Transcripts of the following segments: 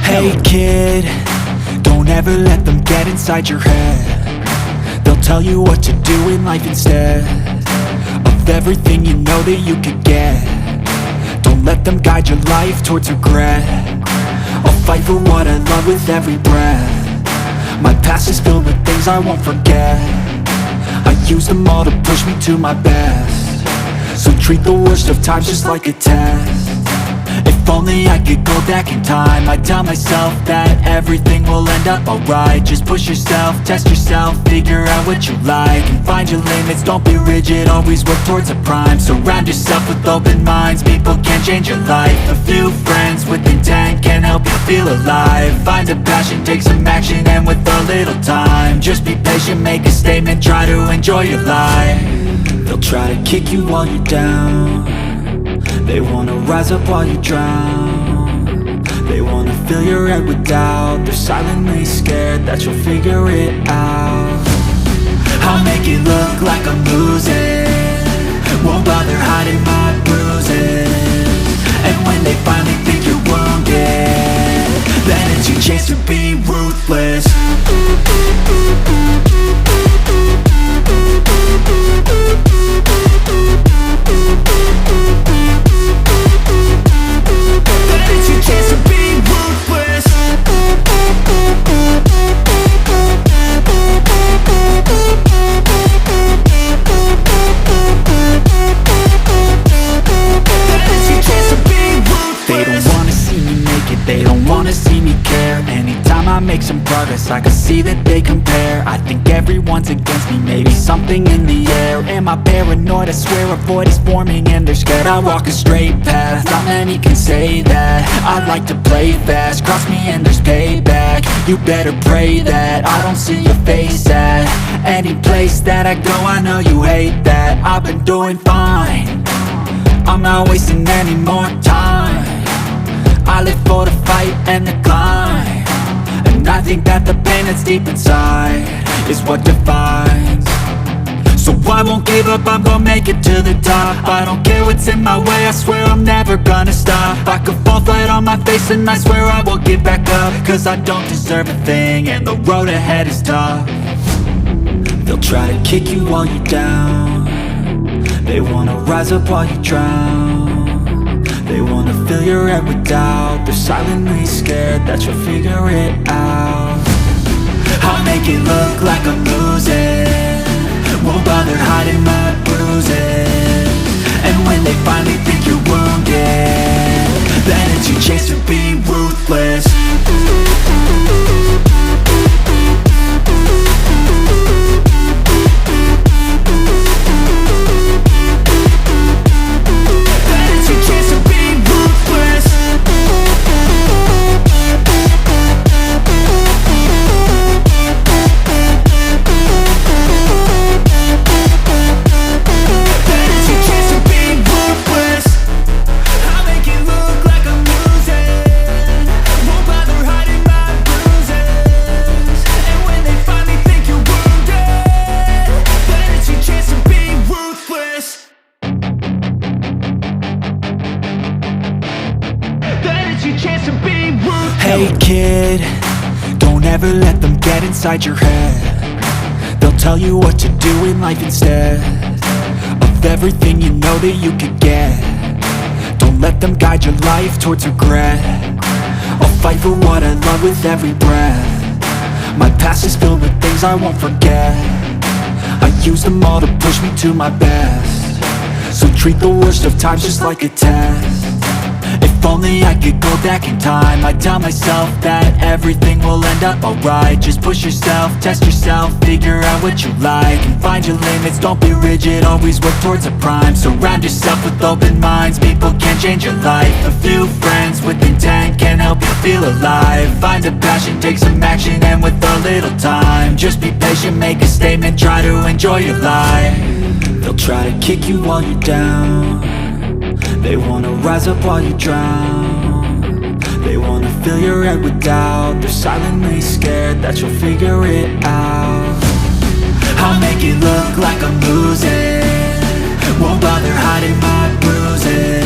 Hey kid, don't ever let them get inside your head. They'll tell you what to do in life instead of everything you know that you could get. Don't let them guide your life towards regret. I'll fight for what I love with every breath. My past is filled with things I won't forget. I use them all to push me to my best. So treat the worst of times just like a test. If only I could go back in time, I'd tell myself that everything will end up alright. Just push yourself, test yourself, figure out what you like, and find your limits, don't be rigid, always work towards a prime. Surround yourself with open minds, people can change your life. A few friends with intent can help you feel alive. Find a passion, take some action, and with a little time, just be patient, make a statement, try to enjoy your life. They'll try to kick you while you're down. They wanna rise up while you drown. They wanna fill your head with doubt. They're silently scared that you'll figure it out. I'll make it look like I'm losing, won't bother hiding my bruises. And when they finally think you're wounded, then it's your chance to be ruthless. They don't wanna see me care. Anytime I make some progress, I can see that they compare. I think everyone's against me, maybe something in the air. Am I paranoid? I swear a void is forming and they're scared I walk a straight path. Not many can say that. I like to play fast, cross me and there's payback. You better pray that I don't see your face at any place that I go. I know you hate that. I've been doing fine, I'm not wasting any more time. I live for the fight and the climb, and I think that the pain that's deep inside is what defines. So I won't give up, I'm gonna make it to the top. I don't care what's in my way, I swear I'm never gonna stop. I could fall flat on my face and I swear I won't get back up, cause I don't deserve a thing and the road ahead is tough. They'll try to kick you while you're down. They wanna rise up while you drown. They wanna fill your head with doubt. They're silently scared that you'll figure it out. I'll make it look like I'm losing, won't bother hiding my bruises. And when they finally think you're wounded, then it's your chance to be ruthless. Hey kid, don't ever let them get inside your head. They'll tell you what to do in life instead of everything you know that you could get. Don't let them guide your life towards regret. I'll fight for what I love with every breath. My past is filled with things I won't forget. I use them all to push me to my best. So treat the worst of times just like a test. If only I could go back in time, I'd tell myself that everything will end up alright. Just push yourself, test yourself, figure out what you like, and find your limits, don't be rigid, always work towards a prime. Surround yourself with open minds, people can change your life. A few friends with intent can help you feel alive. Find a passion, take some action, and with a little time, just be patient, make a statement, try to enjoy your life. They'll try to kick you while you're down. They wanna rise up while you drown. They wanna fill your head with doubt. They're silently scared that you'll figure it out. I'll make it look like I'm losing, won't bother hiding my bruises.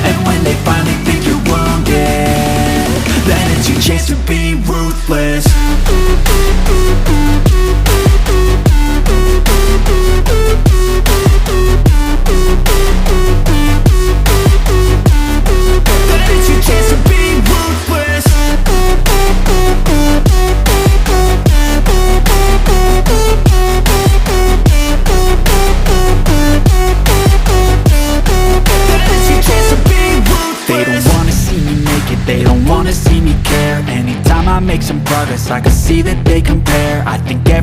And when they finally think you're wounded, then it's I can see that they compare. I think every